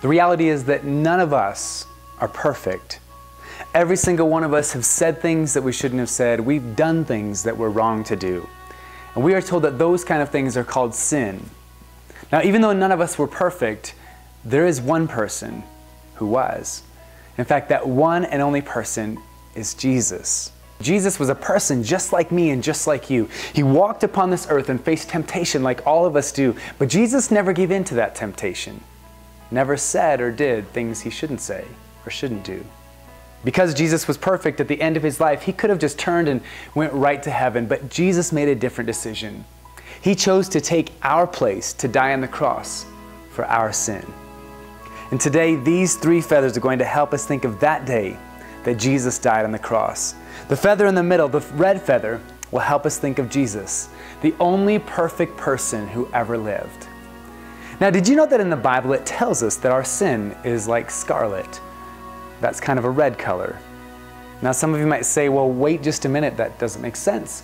The reality is that none of us are perfect. Every single one of us have said things that we shouldn't have said. We've done things that were wrong to do. And we are told that those kind of things are called sin. Now, even though none of us were perfect, there is one person who was. In fact, that one and only person is Jesus. Jesus was a person just like me and just like you. He walked upon this earth and faced temptation like all of us do, but Jesus never gave in to that temptation. Never said or did things he shouldn't say or shouldn't do. Because Jesus was perfect at the end of his life, he could have just turned and went right to heaven, but Jesus made a different decision. He chose to take our place to die on the cross for our sin. And today, these three feathers are going to help us think of that day that Jesus died on the cross. The feather in the middle, the red feather, will help us think of Jesus, the only perfect person who ever lived. Now, did you know that in the Bible it tells us that our sin is like scarlet? That's kind of a red color. Now, some of you might say, well, wait just a minute, that doesn't make sense.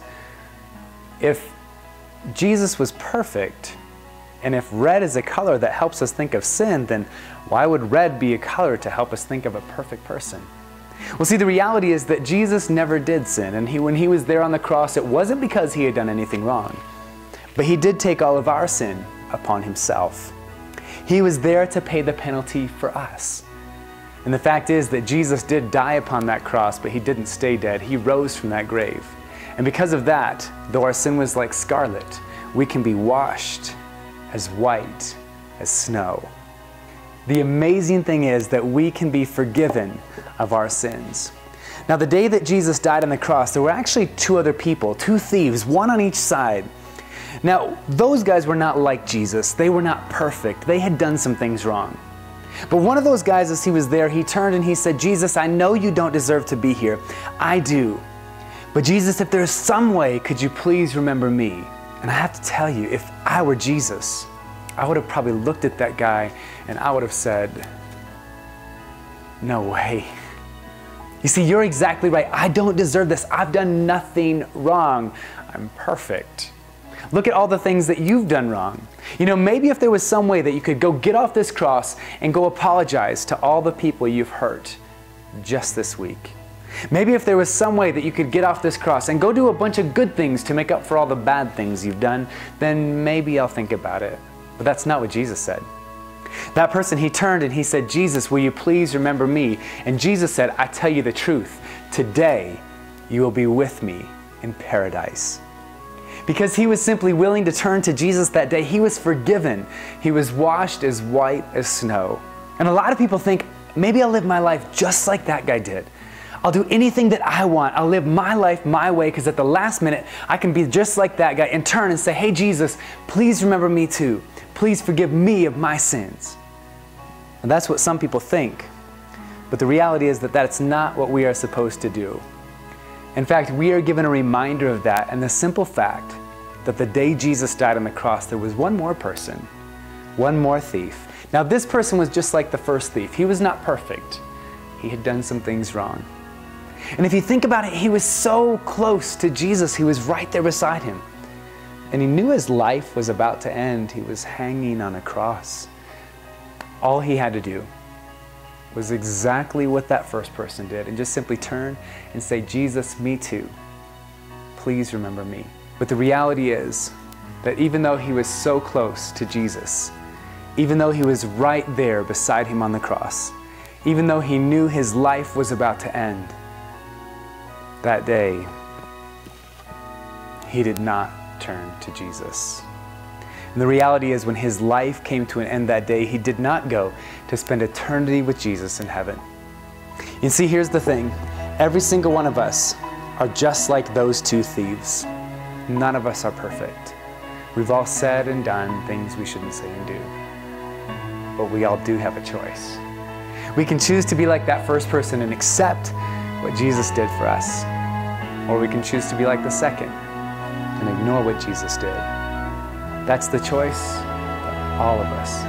If Jesus was perfect, and if red is a color that helps us think of sin, then why would red be a color to help us think of a perfect person? Well, see, the reality is that Jesus never did sin, and when he was there on the cross, it wasn't because he had done anything wrong, but he did take all of our sin upon himself. He was there to pay the penalty for us. And the fact is that Jesus did die upon that cross, but he didn't stay dead. He rose from that grave. And because of that, though our sin was like scarlet, we can be washed as white as snow. The amazing thing is that we can be forgiven of our sins. Now, the day that Jesus died on the cross, there were actually two other people, two thieves, one on each side. Now, those guys were not like Jesus. They were not perfect. They had done some things wrong. But one of those guys, as he was there, he turned and he said, Jesus, I know you don't deserve to be here. I do. But Jesus, if there's some way, could you please remember me? And I have to tell you, if I were Jesus, I would have probably looked at that guy and I would have said, no way. You see, you're exactly right. I don't deserve this. I've done nothing wrong. I'm perfect. Look at all the things that you've done wrong. You know, maybe if there was some way that you could go get off this cross and go apologize to all the people you've hurt just this week. Maybe if there was some way that you could get off this cross and go do a bunch of good things to make up for all the bad things you've done, then maybe I'll think about it. But that's not what Jesus said. That person, he turned and he said, Jesus, will you please remember me? And Jesus said, I tell you the truth, today you will be with me in paradise. Because he was simply willing to turn to Jesus that day, he was forgiven. He was washed as white as snow. And a lot of people think, maybe I'll live my life just like that guy did. I'll do anything that I want. I'll live my life my way, because at the last minute, I can be just like that guy and turn and say, hey, Jesus, please remember me too. Please forgive me of my sins. And that's what some people think. But the reality is that that's not what we are supposed to do. In fact, we are given a reminder of that and the simple fact that the day Jesus died on the cross, there was one more person, one more thief. Now, this person was just like the first thief. He was not perfect. He had done some things wrong. And if you think about it, he was so close to Jesus. He was right there beside him. And he knew his life was about to end. He was hanging on a cross. All he had to do was exactly what that first person did, and just simply turn and say, Jesus, me too. Please remember me. But the reality is that even though he was so close to Jesus, even though he was right there beside him on the cross, even though he knew his life was about to end, that day, he did not turn to Jesus. And the reality is, when his life came to an end that day, he did not go to spend eternity with Jesus in heaven. You see, here's the thing. Every single one of us are just like those two thieves. None of us are perfect. We've all said and done things we shouldn't say and do. But we all do have a choice. We can choose to be like that first person and accept what Jesus did for us. Or we can choose to be like the second and ignore what Jesus did. That's the choice that all of us